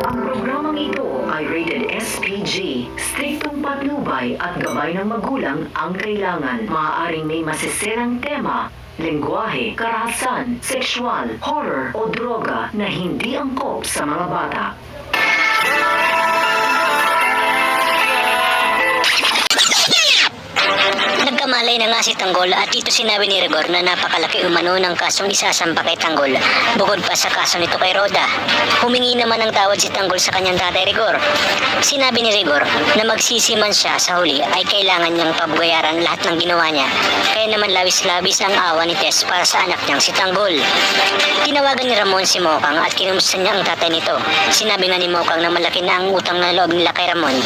Ang programang ito ay rated SPG. Striktong patnubay at gabay ng magulang ang kailangan. Maaaring may masisirang tema, lengguwahe, karahasan, sexual, horror o droga na hindi angkop sa mga bata. Nagkamalay na nga si Tanggol at dito sinabi ni Rigor na napakalaki umano ng kasong isasampa kay Tanggol bukod pa sa kaso nito kay Roda. Humingi naman ng tawad si Tanggol sa kanyang tatay Rigor. Sinabi ni Rigor na magsisiman siya sa huli ay kailangan niyang pabayaran lahat ng ginawa niya. Kaya naman labis-labis ang awa ni Tess para sa anak niyang si Tanggol. Tinawagan ni Ramon si Mokang at kinumusta niya ang tatay nito. Sinabi nga ni Mokang na malaki na ang utang na loob nila kay Ramon.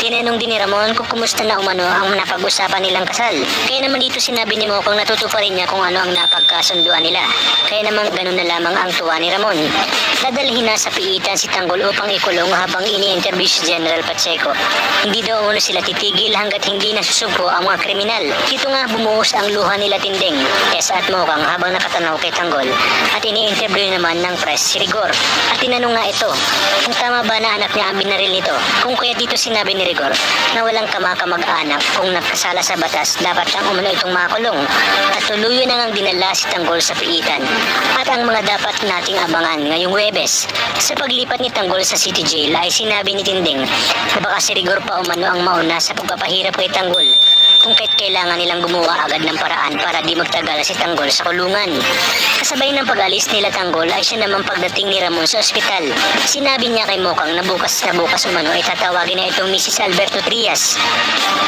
Tinanong din ni Ramon kung kumusta na umano ang napag-usapan nilang kasal. Kaya naman dito sinabi ni Mokang natutuparin niya kung ano ang napagkasunduan nila. Kaya naman ganun na lamang ang tuwa ni Ramon. Dadalhin na sa piitan si Tanggol upang ikulong habang ini-interview si General Pacheco. Hindi daw uno sila titigil hanggat hindi nasusugpo ang mga kriminal. Dito nga bumuhos ang luha nila Tinding, Tess at Mokang habang nakatanaw kay Tanggol. At ini-interview naman ng press si Rigor. At tinanong nga ito kung tama ba na anak niya ang binaril nito. Kung kaya dito sinabi ni Rigor na walang kamakamag-anak kung nagkasala sa batas dapat lang umano itong makulong. At tuluyan na ngang dinala si Tanggol sa piitan. At ang mga dapat nating abangan ngayong Huwebes sa paglipat ni Tanggol sa City Jail ay sinabi ni Tinding na baka si Rigor pa umano ang mauna sa pagpapahirap kay Tanggol kung kahit kailangan nilang gumawa agad ng paraan para di magtagal si Tanggol sa kulungan. Kasabay ng pag-alis nila Tanggol ay siya naman pagdating ni Ramon sa ospital. Sinabi niya kay Mokang na bukas umano ay tatawagin na itong Mrs. Alberto Trias.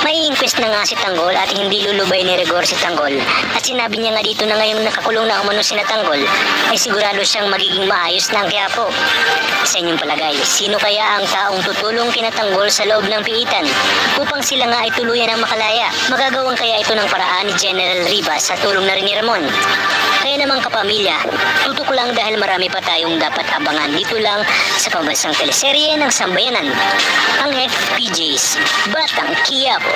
May inquest na nga si Tanggol at hindi lulubay ni Rigor si Tanggol. At sinabi niya nga dito na ngayong nakakulong na umano si Tanggol ay sigurado siyang magiging maayos na ang Quiapo. Sa inyong palagay, sino kaya ang taong tutulong kina Tanggol sa loob ng piitan upang sila nga ay tuluyan ang makalaya? Magagawang kaya ito ng paraan ni General Rivas sa tulong na rin ni Ramon. Kaya naman kapamilya, tutok lang dahil marami pa tayong dapat abangan dito lang sa pambansang teleserye ng Sambayanan, ang FPJ's Batang Quiapo.